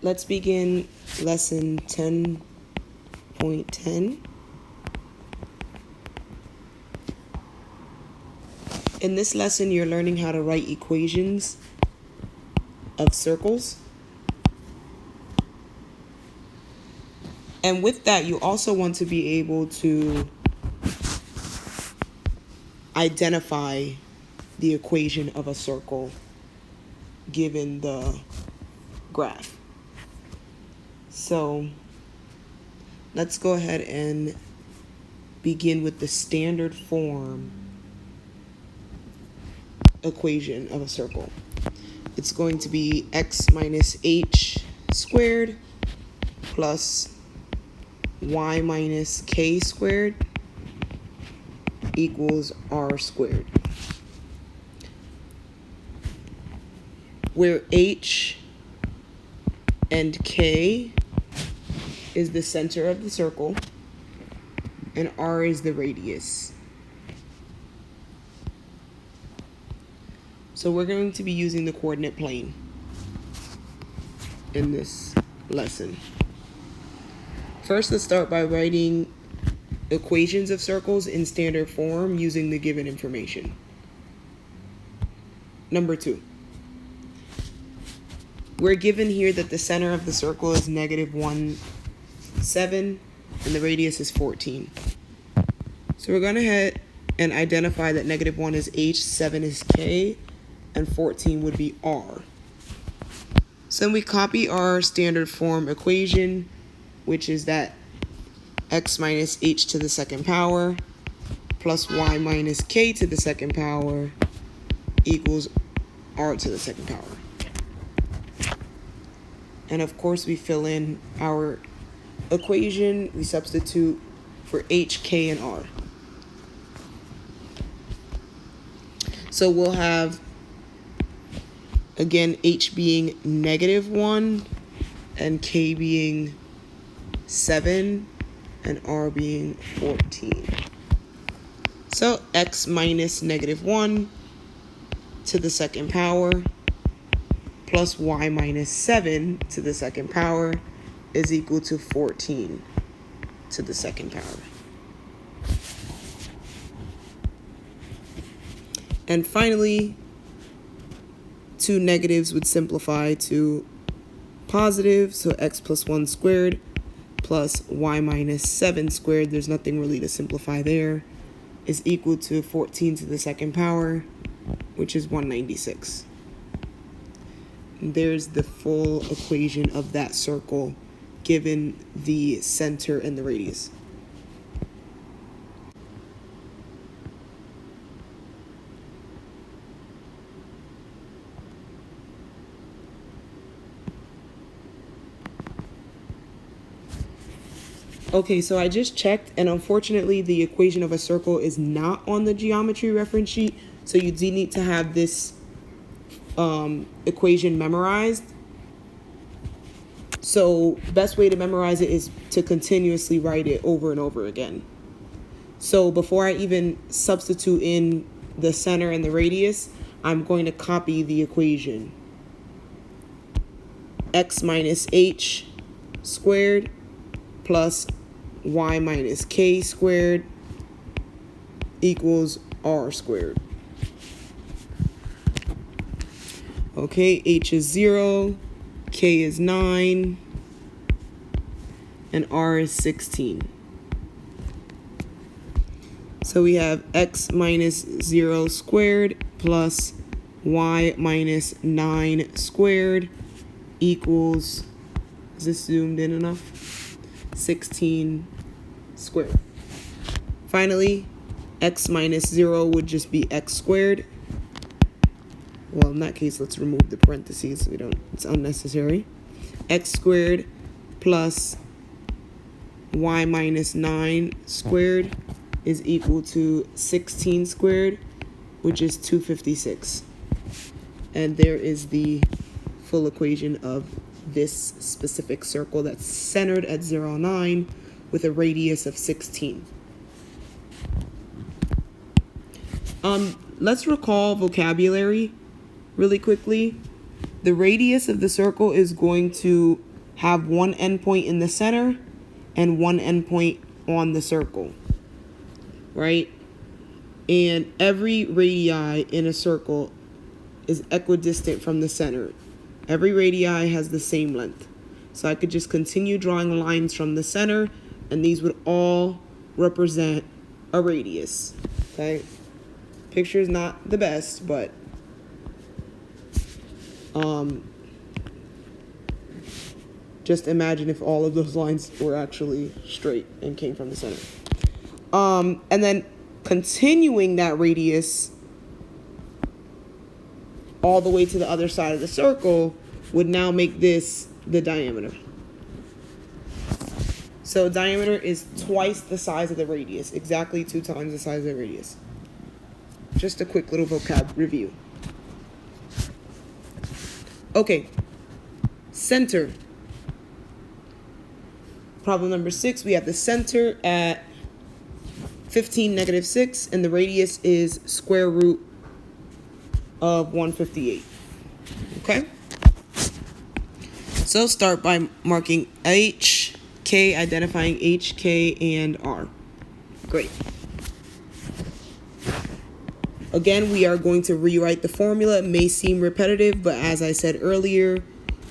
Let's begin lesson 10.10. In this lesson, you're learning how to write equations of circles. And with that, you also want to be able to identify the equation of a circle given the graph. So let's go ahead and begin with the standard form equation of a circle. It's going to be x minus h squared plus y minus k squared equals r squared, where h and k is the center of the circle and r is the radius. So we're going to be using the coordinate plane in this lesson. First, let's start by writing equations of circles in standard form using the given information. Number 2. We're given here that the center of the circle is -1, 7, and the radius is 14. So we're going to head and identify that -1 is h, 7 is k, and 14 would be r. So then we copy our standard form equation, which is that x minus h to the second power plus y minus k to the second power equals r to the second power. And of course, we fill in our equation. We substitute for h, k, and r. So we'll have, again, h being -1 and k being 7 and r being 14. So x minus -1 to the second power plus y minus 7 to the second power is equal to 14 to the second power. And finally, two negatives would simplify to positive, so x plus 1 squared plus y minus 7 squared, there's nothing really to simplify there, is equal to 14 to the second power, which is 196. And there's the full equation of that circle given the center and the radius. Okay, so I just checked, and unfortunately the equation of a circle is not on the geometry reference sheet, so you do need to have this equation memorized. So the best way to memorize it is to continuously write it over and over again. So before I even substitute in the center and the radius, I'm going to copy the equation. X minus h squared plus y minus k squared equals r squared. Okay, h is 0, k is 9, and r is 16. So we have x minus 0 squared plus y minus 9 squared equals, is this zoomed in enough? 16 squared. Finally, x minus 0 would just be x squared. Well, in that case, let's remove the parentheses. It's unnecessary. X squared plus y minus 9 squared is equal to 16 squared, which is 256. And there is the full equation of this specific circle that's centered at 0, 9 with a radius of 16. Let's recall vocabulary really quickly. The radius of the circle is going to have one endpoint in the center and one endpoint on the circle, right? And every radii in a circle is equidistant from the center. Every radii has the same length. So I could just continue drawing lines from the center, and these would all represent a radius, okay? Picture is not the best, but just imagine if all of those lines were actually straight and came from the center. And then continuing that radius all the way to the other side of the circle would now make this the diameter. So diameter is twice the size of the radius, exactly 2 times the size of the radius. Just a quick little vocab review. Okay, center. Problem number 6, we have the center at 15, -6, and the radius is square root of 158. Okay? So start by marking H, K, identifying H, K, and R. Great. Again, we are going to rewrite the formula. It may seem repetitive, but as I said earlier,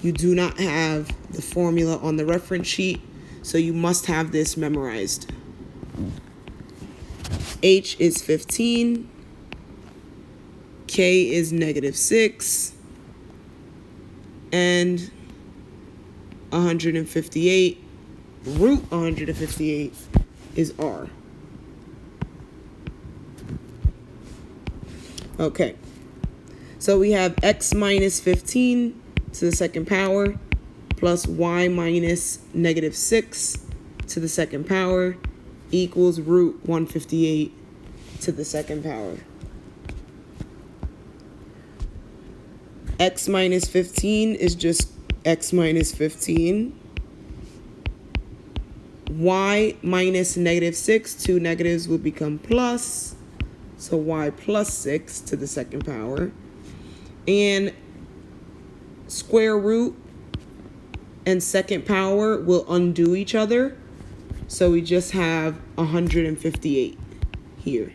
you do not have the formula on the reference sheet, so you must have this memorized. H is 15, K is -6, and 158, root 158 is R. Okay, so we have x minus 15 to the second power plus y minus -6 to the second power equals root 158 to the second power. X minus 15 is just x minus 15. Y minus -6, 2 negatives will become plus. So y plus 6 to the second power. And square root and second power will undo each other. So we just have 158 here.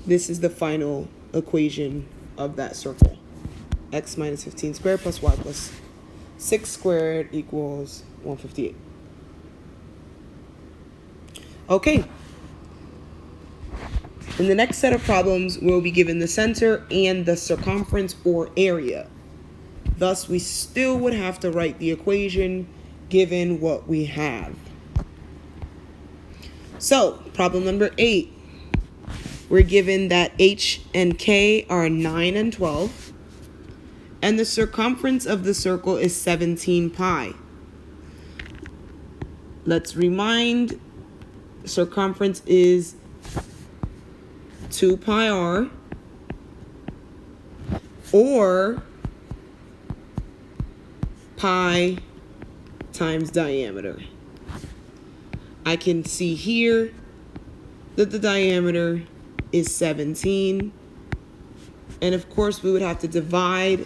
This is the final equation of that circle. X minus 15 squared plus y plus 6 squared equals 158. Okay. In the next set of problems, we'll be given the center and the circumference or area. Thus, we still would have to write the equation given what we have. So, problem number 8. We're given that H and K are 9 and 12, and the circumference of the circle is 17 pi. Let's remind, circumference is 2 pi r, or pi times diameter. I can see here that the diameter is 17, and of course we would have to divide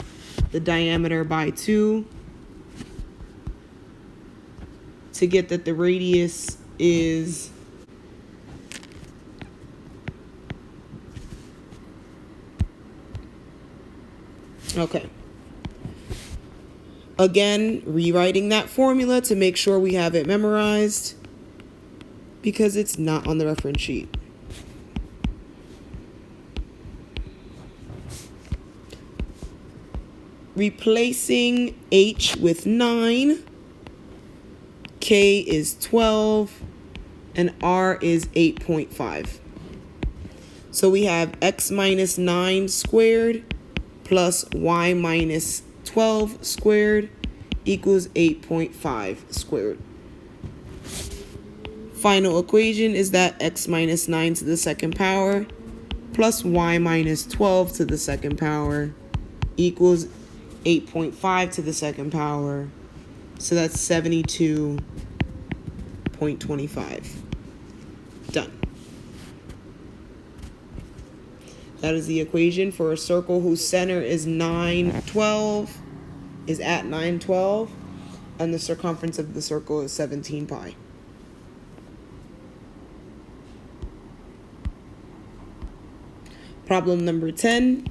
the diameter by 2 to get that the radius is okay. Again, rewriting that formula to make sure we have it memorized because it's not on the reference sheet. Replacing H with 9, K is 12, and R is 8.5. So we have x minus 9 squared plus y minus 12 squared equals 8.5 squared. Final equation is that x minus 9 to the second power plus y minus 12 to the second power equals 8.5 to the second power. So that's 72.25. Done. That is the equation for a circle whose center is 912, is at 912, and the circumference of the circle is 17 pi. Problem number 10.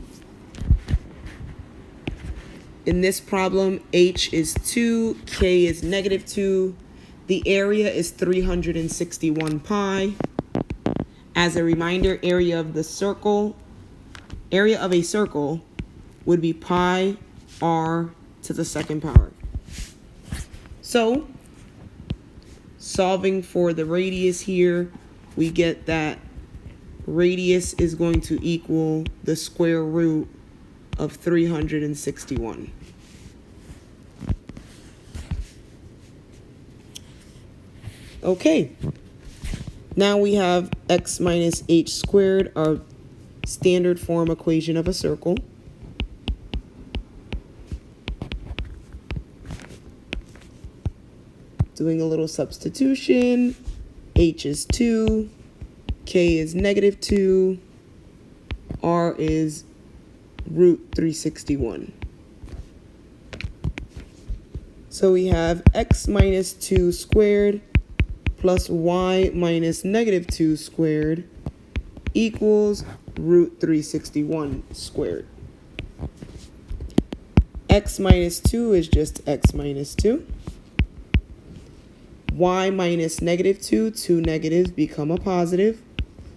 In this problem, h is 2, k is negative 2. The area is 361 pi. As a reminder, area of a circle would be pi r to the second power. So, solving for the radius here, we get that radius is going to equal the square root of 361. Okay, now we have x minus h squared, our standard form equation of a circle. Doing a little substitution, h is 2, k is negative 2, r is root 361. So we have x minus 2 squared plus y minus negative 2 squared equals root 361 squared. X minus 2 is just x minus 2. Y minus negative 2, two negatives become a positive,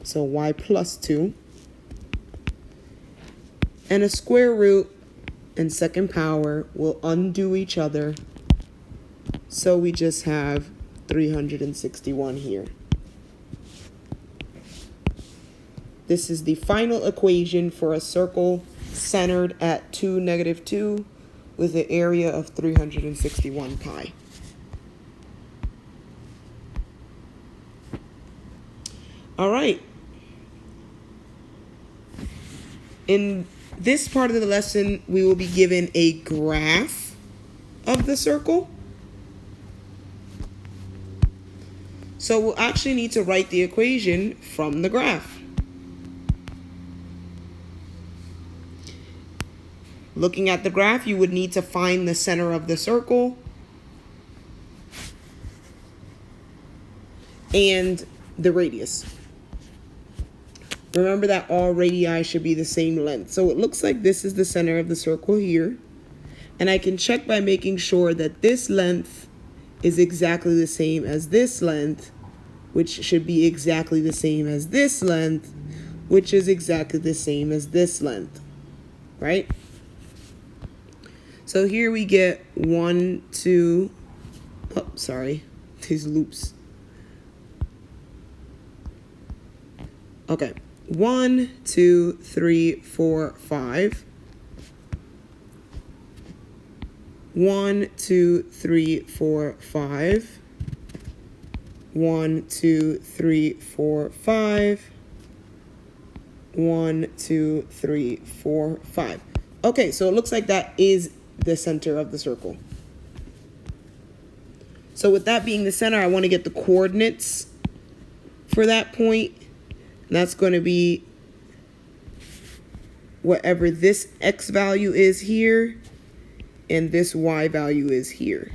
so y plus 2. And a square root and second power will undo each other, so we just have 361 here. This is the final equation for a circle centered at 2, negative 2 with an area of 361 pi. All right. In this part of the lesson, we will be given a graph of the circle. So we'll actually need to write the equation from the graph. Looking at the graph, you would need to find the center of the circle and the radius. Remember that all radii should be the same length. So it looks like this is the center of the circle here. And I can check by making sure that this length is exactly the same as this length, which should be exactly the same as this length, which is exactly the same as this length, right? So here we get 1, 2, oh, sorry, these loops. Okay, 1, 2, 3, 4, 5. 1, 2, 3, 4, 5. 1, 2, 3, 4, 5. 1, 2, 3, 4, 5. Okay, so it looks like that is the center of the circle. So with that being the center, I want to get the coordinates for that point. And that's going to be whatever this x value is here and this y value is here.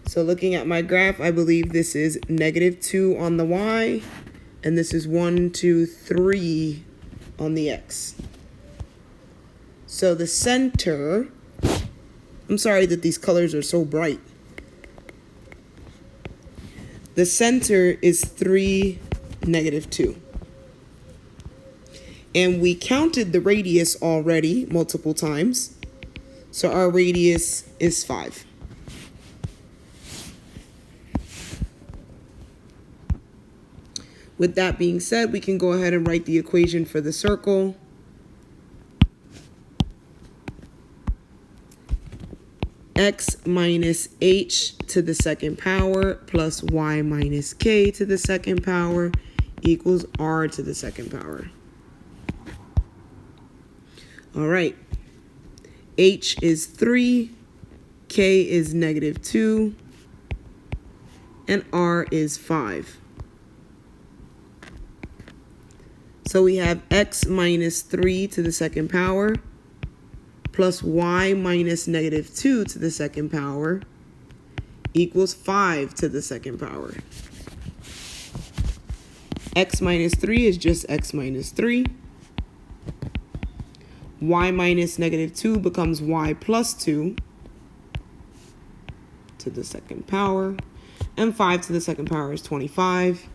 So looking at my graph, I believe this is negative 2 on the y, and this is 1, 2, 3 on the x. So the center, I'm sorry that these colors are so bright. The center is 3, negative 2. And we counted the radius already multiple times. So our radius is 5. With that being said, we can go ahead and write the equation for the circle. X minus h to the second power plus y minus k to the second power equals r to the second power. All right. H is 3, k is negative 2, and r is 5. So we have x minus 3 to the second power plus y minus negative 2 to the second power equals 5 to the second power. X minus 3 is just x minus 3. Y minus negative 2 becomes y plus 2 to the second power. And 5 to the second power is 25.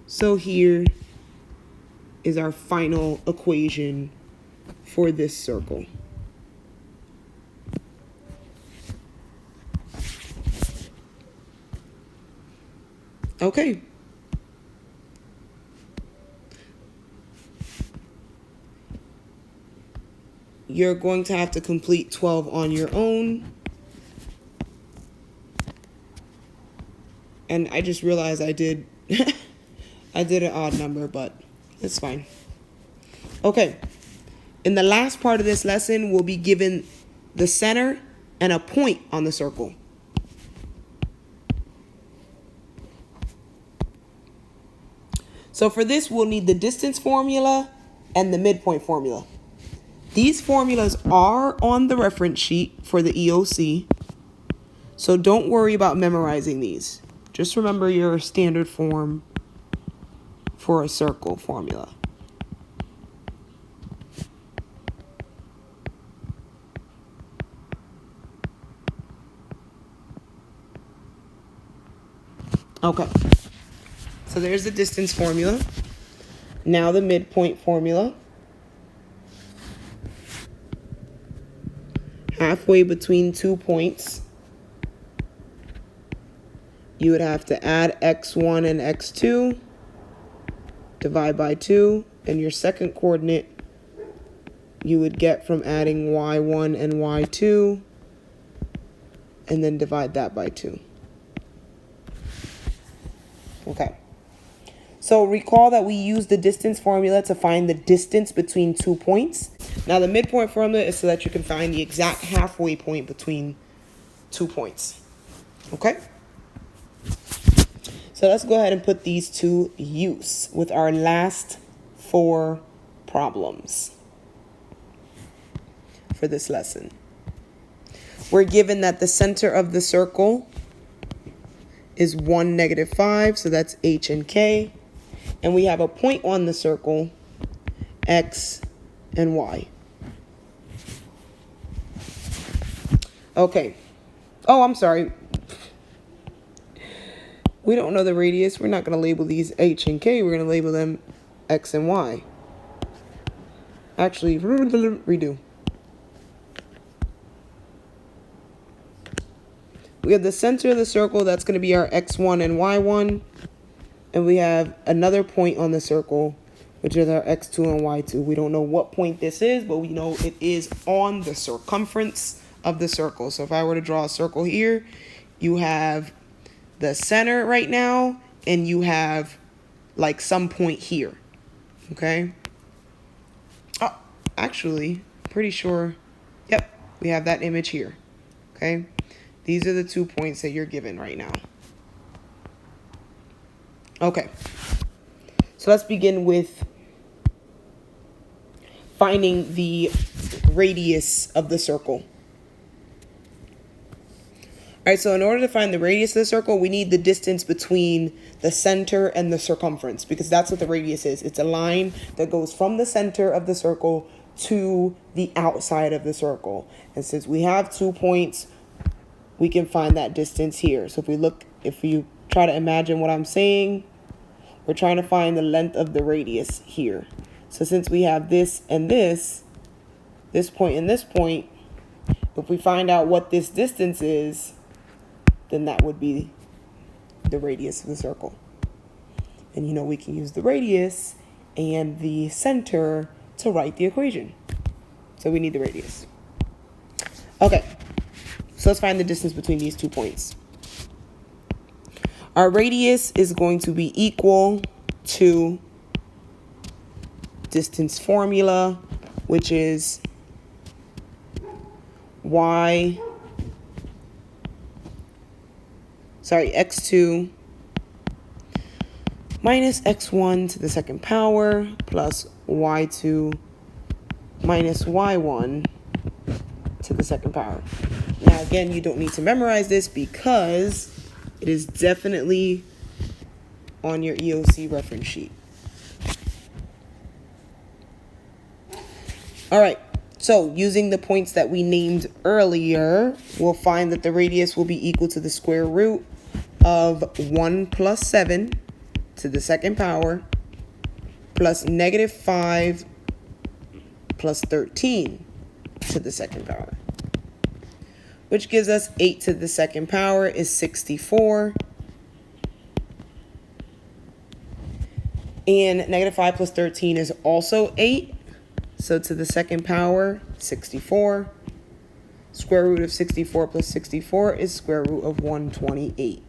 So here is our final equation for this circle. Okay. You're going to have to complete 12 on your own. And I just realized I did I did an odd number, but it's fine. Okay. In the last part of this lesson, we'll be given the center and a point on the circle. So for this, we'll need the distance formula and the midpoint formula. These formulas are on the reference sheet for the EOC, so don't worry about memorizing these. Just remember your standard form for a circle formula. Okay. So there's the distance formula. Now the midpoint formula. Halfway between 2 points, you would have to add x1 and x2, divide by 2, and your second coordinate you would get from adding y1 and y2, and then divide that by 2. Okay. So recall that we use the distance formula to find the distance between 2 points. Now the midpoint formula is so that you can find the exact halfway point between 2 points. Okay? So let's go ahead and put these to use with our last 4 problems for this lesson. We're given that the center of the circle is 1, -5, so that's h and k. And we have a point on the circle, x and y. Okay. Oh, I'm sorry. We don't know the radius. We're not going to label these h and k. We're going to label them x and y. Actually, redo. We have the center of the circle. That's going to be our x1 and y1. And we have another point on the circle, which is our x2 and y2. We don't know what point this is, but we know it is on the circumference of the circle. So if I were to draw a circle here, you have the center right now, and you have like some point here. Okay? Oh, actually, pretty sure. Yep, we have that image here. Okay? These are the 2 points that you're given right now. Okay, so let's begin with finding the radius of the circle. All right, so in order to find the radius of the circle, we need the distance between the center and the circumference, because that's what the radius is. It's a line that goes from the center of the circle to the outside of the circle. And since we have 2 points, we can find that distance here. So if you try to imagine what I'm saying, we're trying to find the length of the radius here. So since we have this and this point and this point, if we find out what this distance is, then that would be the radius of the circle. And we can use the radius and the center to write the equation. So we need the radius. Okay, so let's find the distance between these 2 points. Our radius is going to be equal to distance formula, which is x2 minus x1 to the second power plus y2 minus y1 to the second power. Now again, you don't need to memorize this because it is definitely on your EOC reference sheet. All right, so using the points that we named earlier, we'll find that the radius will be equal to the square root of 1 plus 7 to the second power plus negative 5 plus 13 to the second power, which gives us 8 to the second power is 64. And negative 5 plus 13 is also 8. So to the second power, 64. Square root of 64 plus 64 is square root of 128.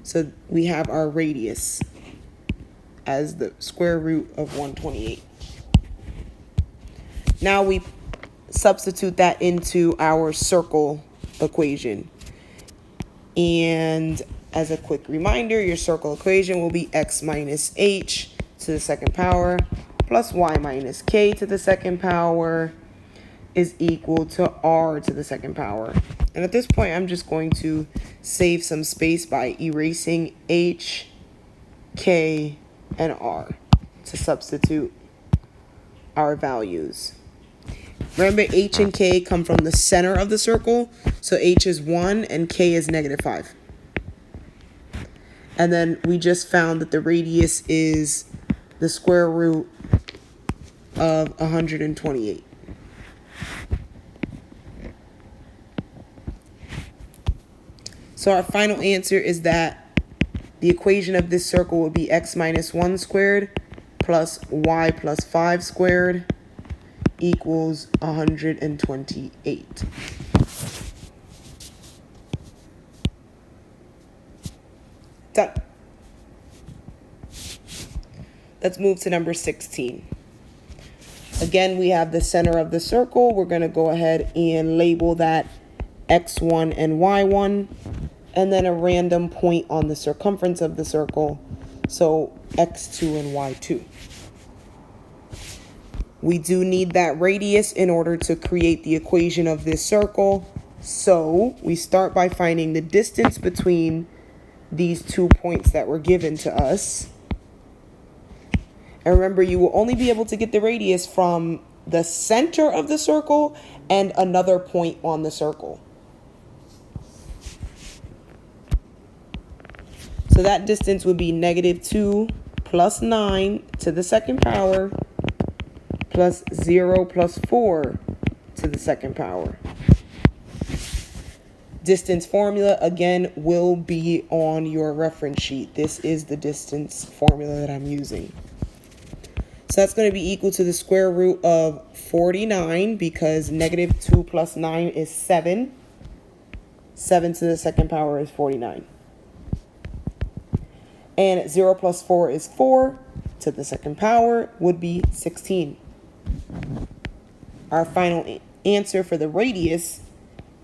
So we have our radius as the square root of 128. Now we substitute that into our circle equation. And as a quick reminder, your circle equation will be x minus h to the second power plus y minus k to the second power is equal to r to the second power. And at this point, I'm just going to save some space by erasing h, k, and r to substitute our values. Remember, h and k come from the center of the circle, so h is 1 and k is negative 5. And then we just found that the radius is the square root of 128. So our final answer is that the equation of this circle will be x minus 1 squared plus y plus 5 squared equals 128. Done. Let's move to number 16. Again, we have the center of the circle. We're going to go ahead and label that x1 and y1, and then a random point on the circumference of the circle, so x2 and y2. We do need that radius in order to create the equation of this circle, so we start by finding the distance between these 2 points that were given to us. And remember, you will only be able to get the radius from the center of the circle and another point on the circle. So that distance would be negative 2 plus 9 to the second power plus 0 plus 4 to the second power. Distance formula, again, will be on your reference sheet. This is the distance formula that I'm using. So that's going to be equal to the square root of 49 because negative 2 plus 9 is 7. 7 to the second power is 49. And 0 plus 4 is 4 to the second power would be 16. Our final answer for the radius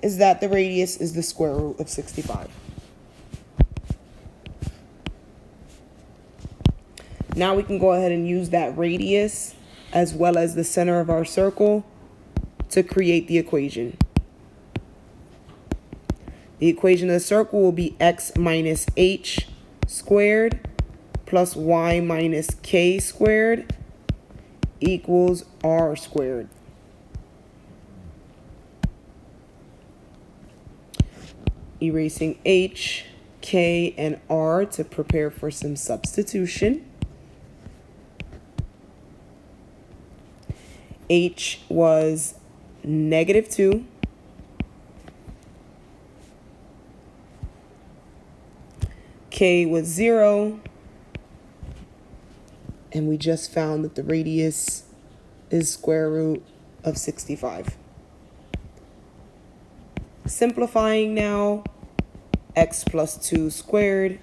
is that the radius is the square root of 65. Now we can go ahead and use that radius as well as the center of our circle to create the equation. The equation of the circle will be x minus h squared plus y minus k squared equals r squared. Erasing h, k, and r to prepare for some substitution. H was negative 2. K was 0. And we just found that the radius is square root of 65. Simplifying now, x plus 2 squared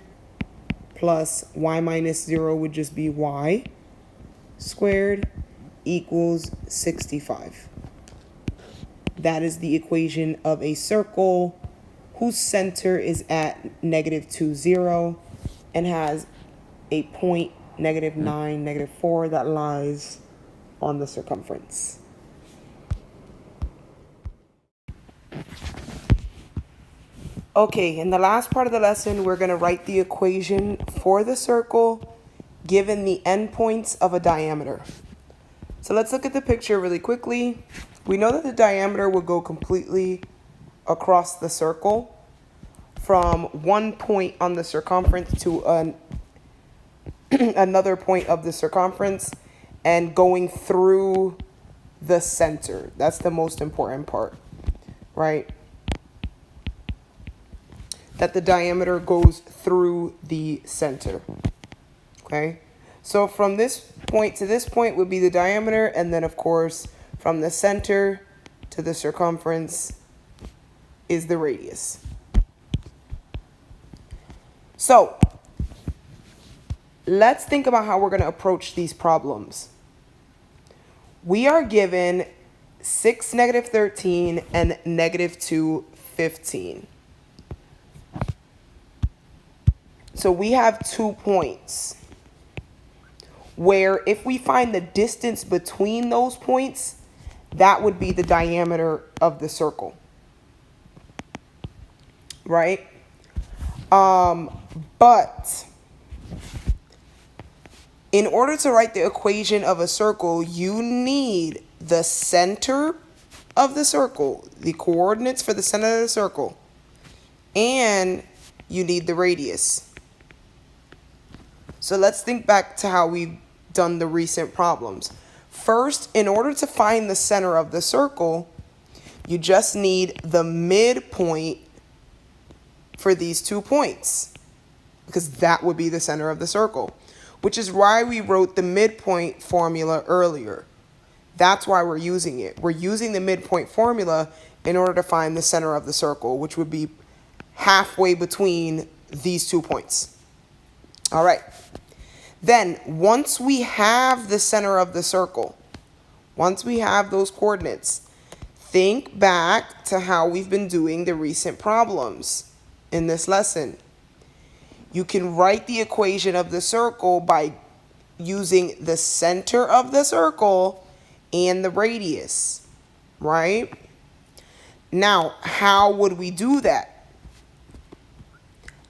plus y minus 0 would just be y squared equals 65. That is the equation of a circle whose center is at negative 2, 0 and has a point negative 9, negative 4 that lies on the circumference. Okay, in the last part of the lesson, we're going to write the equation for the circle given the endpoints of a diameter. So let's look at the picture really quickly. We know that the diameter will go completely across the circle from one point on the circumference to another point of the circumference and going through the center. That's the most important part, right? That the diameter goes through the center, okay? So from this point to this point would be the diameter, and then of course from the center to the circumference is the radius. So let's think about how we're going to approach these problems. We are given 6, negative 13, and negative 2, 15. So we have 2 points where if we find the distance between those points, that would be the diameter of the circle, right? But in order to write the equation of a circle, you need the center of the circle, the coordinates for the center of the circle, and you need the radius. So let's think back to how we've done the recent problems. First, in order to find the center of the circle, you just need the midpoint for these 2 points, because that would be the center of the circle, which is why we wrote the midpoint formula earlier. That's why we're using it. We're using the midpoint formula in order to find the center of the circle, which would be halfway between these 2 points. All right. Then, once we have the center of the circle, once we have those coordinates, think back to how we've been doing the recent problems in this lesson. You can write the equation of the circle by using the center of the circle and the radius, right? Now, how would we do that?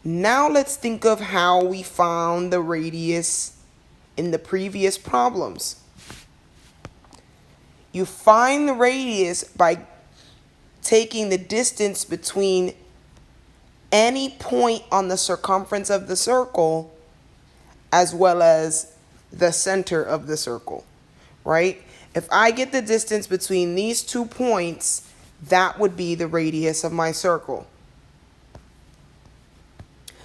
Now let's think of how we found the radius in the previous problems. You find the radius by taking the distance between any point on the circumference of the circle as well as the center of the circle, right? If I get the distance between these 2 points, that would be the radius of my circle.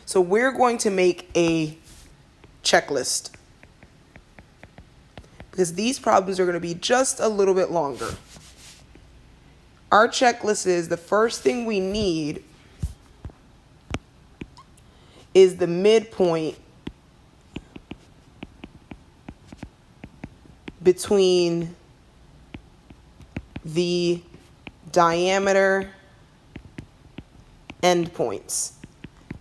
So we're going to make a checklist because these problems are going to be just a little bit longer. Our checklist is the first thing we need is the midpoint between the diameter endpoints.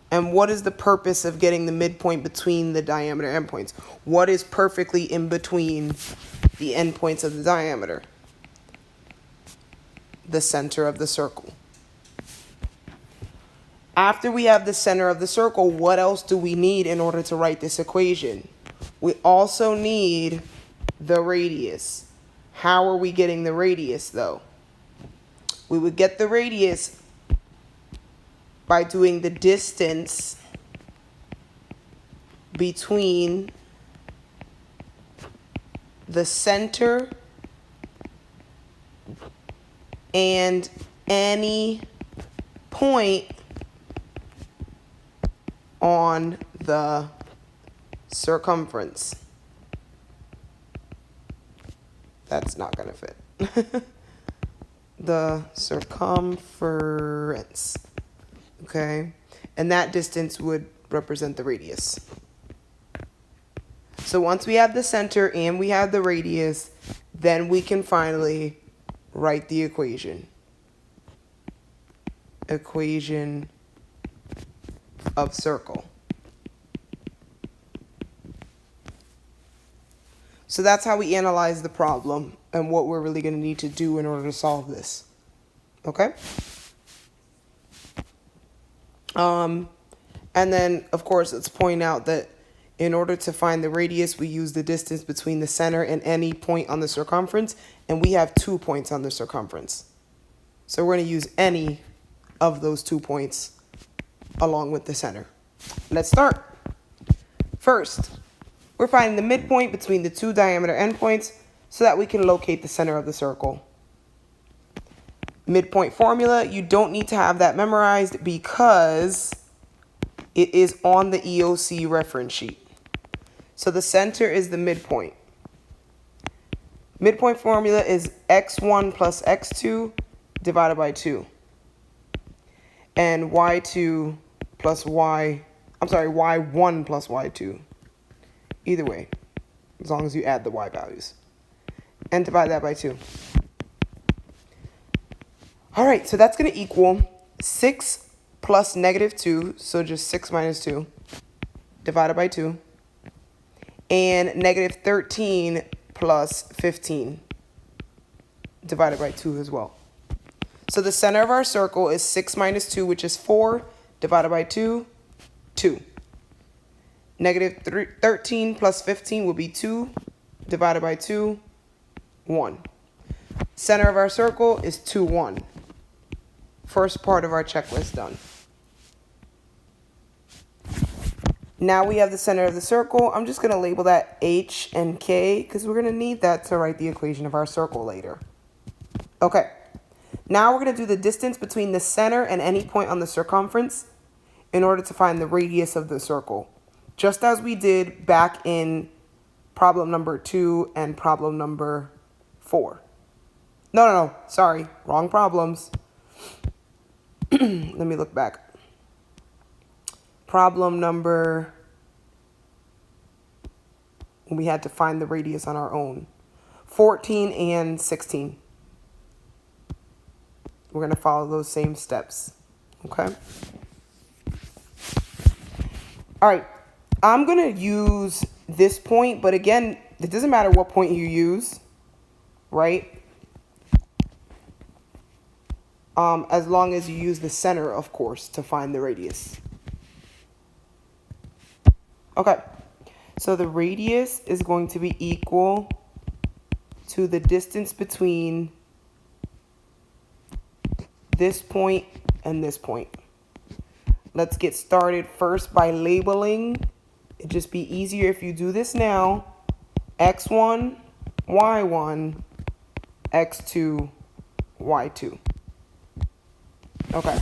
And what is the purpose of getting the midpoint between the diameter endpoints? What is perfectly in between the endpoints of the diameter? The center of the circle. After we have the center of the circle, what else do we need in order to write this equation? We also need the radius. How are we getting the radius, though? We would get the radius by doing the distance between the center and any point on the circumference. That's not going to fit. The circumference. Okay, and that distance would represent the radius. So once we have the center and we have the radius, then we can finally write the equation. Equation of circle. So that's how we analyze the problem and what we're really going to need to do in order to solve this. Okay? And then, of course, let's point out that in order to find the radius, we use the distance between the center and any point on the circumference, and we have 2 points on the circumference. So we're going to use any of those 2 points along with the center. Let's start. First, we're finding the midpoint between the 2 diameter endpoints so that we can locate the center of the circle. Midpoint formula, you don't need to have that memorized because it is on the EOC reference sheet. So the center is the midpoint. Midpoint formula is x1 plus x2 divided by 2. And y1 plus y2. Either way, as long as you add the y values. And divide that by 2. All right, so that's going to equal 6 plus negative 2, so just 6 minus 2, divided by 2. And negative 13 plus 15, divided by 2 as well. So the center of our circle is 6 minus 2, which is 4, divided by 2, 2. Negative 13 plus 15 will be 2, divided by 2, 1. Center of our circle is 2, 1. First part of our checklist done. Now we have the center of the circle. I'm just going to label that H and K because we're going to need that to write the equation of our circle later. Okay. Now we're going to do the distance between the center and any point on the circumference in order to find the radius of the circle. Just as we did back in problem number 2 and problem number 4. No, sorry, wrong problems. Let me look back. Problem number, we had to find the radius on our own. 14 and 16. We're going to follow those same steps. Okay? All right. I'm going to use this point, but again, it doesn't matter what point you use, right? As long as you use the center, of course, to find the radius. Okay, so the radius is going to be equal to the distance between this point and this point. Let's get started first by labeling. It'd just be easier if you do this now. X1, Y1, X2, Y2. Okay.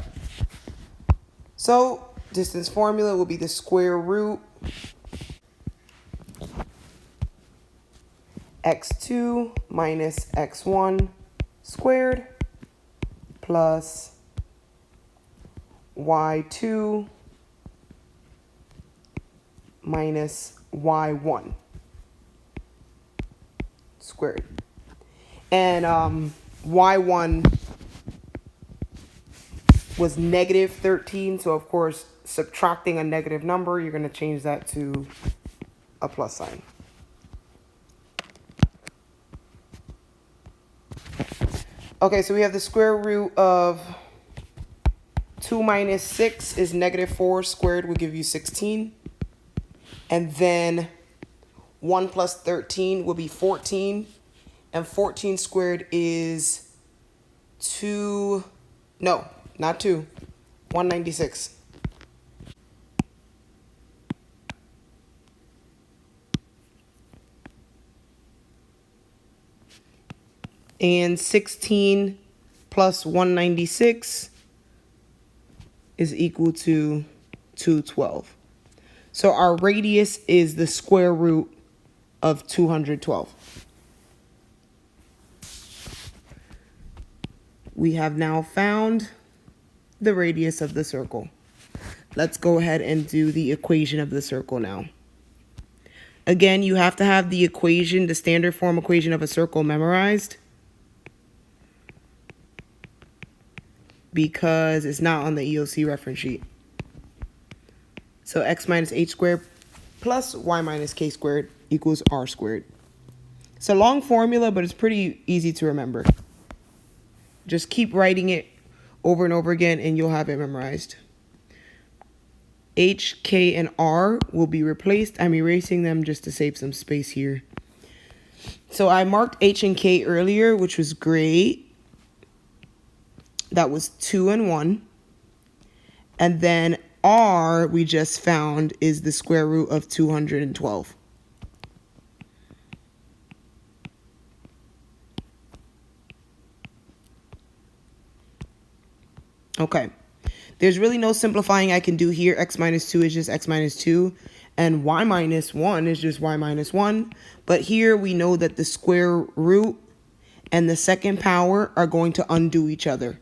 So distance formula will be the square root x2 minus x1 squared plus y2 minus y1 squared. And y1 was negative 13, so of course, subtracting a negative number, you're going to change that to a plus sign. Okay, so we have the square root of 2 minus 6 is negative 4 squared will give you 16. And then 1 plus 13 will be 14. And 14 squared is 2, no, not 2, 196. And 16 plus 196 is equal to 212. So our radius is the square root of 212. We have now found the radius of the circle. Let's go ahead and do the equation of the circle now. Again, you have to have the equation, the standard form equation of a circle memorized, because it's not on the EOC reference sheet. So x minus h squared plus y minus k squared equals r squared. It's a long formula, but it's pretty easy to remember. Just keep writing it over and over again, and you'll have it memorized. H, K, and R will be replaced. I'm erasing them just to save some space here. So I marked H and K earlier, which was great. That was 2 and 1. And then R, we just found, is the square root of 212. Okay. There's really no simplifying I can do here. X minus 2 is just x minus 2. And y minus 1 is just y minus 1. But here we know that the square root and the second power are going to undo each other.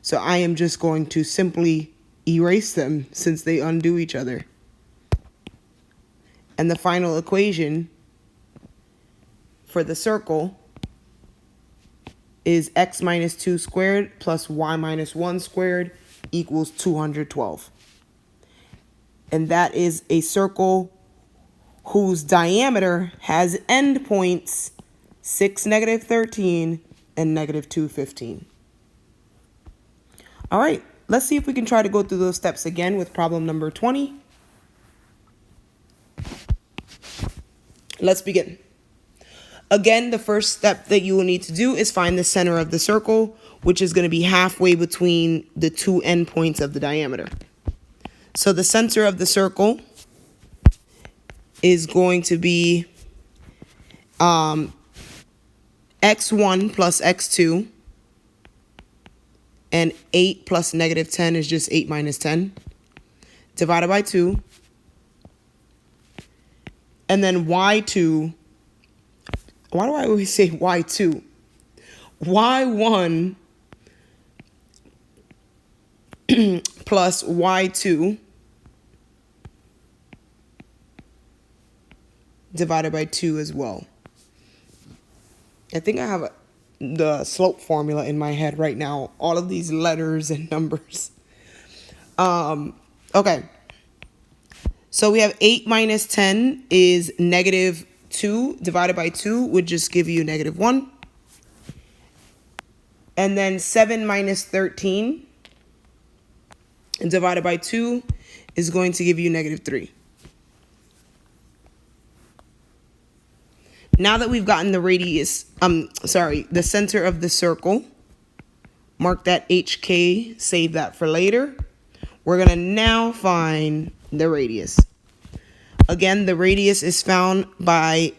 So I am just going to simply erase them since they undo each other. And the final equation for the circle is x minus 2 squared plus y minus 1 squared equals 212. And that is a circle whose diameter has endpoints 6, negative 13, and negative 2, 15. All right, let's see if we can try to go through those steps again with problem number 20. Let's begin. Again, the first step that you will need to do is find the center of the circle, which is going to be halfway between the two endpoints of the diameter. So the center of the circle is going to be x1 plus x2, and 8 plus negative 10 is just 8 minus 10, divided by 2, and then y2. Why do I always say y2? y1 plus y2 divided by 2 as well. I think I have the slope formula in my head right now. All of these letters and numbers. Okay. So we have 8 minus 10 is negative 2 divided by 2 would just give you negative 1. And then 7 minus 13 divided by 2 is going to give you negative 3. Now that we've gotten the radius, the center of the circle, mark that HK, save that for later. We're going to now find the radius. Again, the radius is found by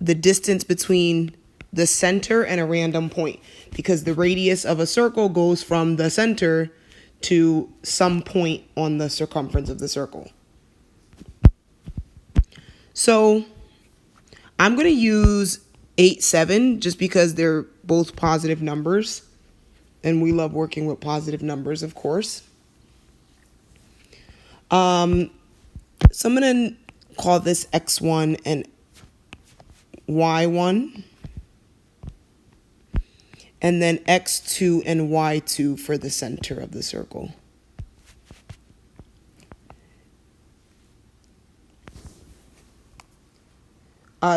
the distance between the center and a random point, because the radius of a circle goes from the center to some point on the circumference of the circle. So I'm going to use 8, 7 just because they're both positive numbers, and we love working with positive numbers, of course. So I'm going to call this x1 and y1, and then x2 and y2 for the center of the circle.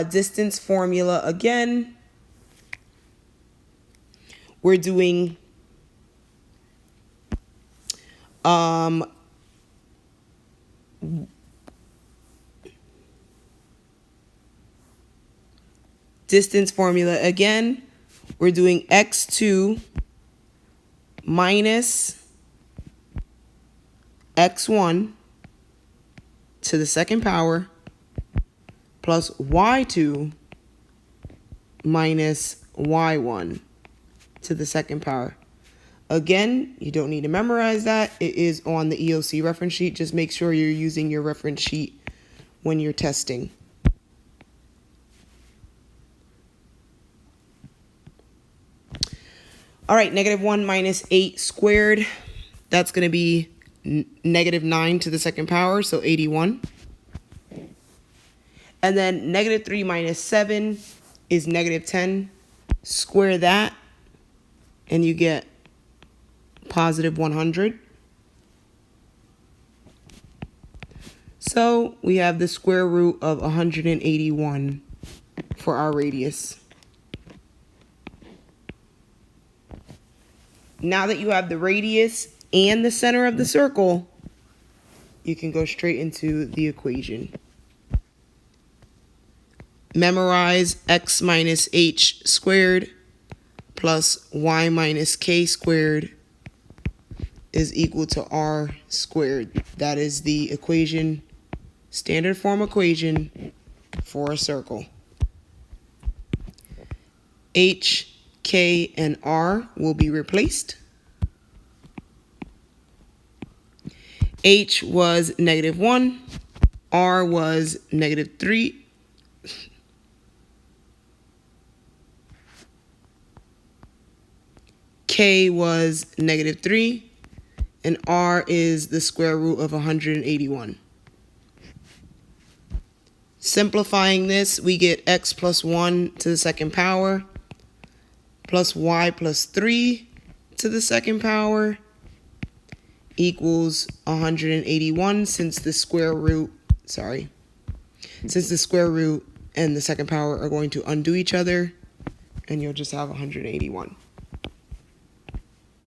Distance formula again. We're doing distance formula again. We're doing x2 minus x1 to the second power plus y2 minus y1 to the second power. Again, you don't need to memorize that. It is on the EOC reference sheet. Just make sure you're using your reference sheet when you're testing. All right, negative 1 minus 8 squared. That's going to be negative 9 to the second power, so 81. And then negative 3 minus 7 is negative 10. Square that, and you get positive 100. So we have the square root of 181 for our radius. Now that you have the radius and the center of the circle, you can go straight into the equation. Memorize x minus h squared plus y minus k squared is equal to r squared. That is the equation, standard form equation for a circle. H, K, and R will be replaced. H was -1, R was -3. K was -3, and R is the square root of 181. Simplifying this, we get x plus 1 to the second power plus y plus 3 to the second power equals 181 since the square root and the second power are going to undo each other, and you'll just have 181.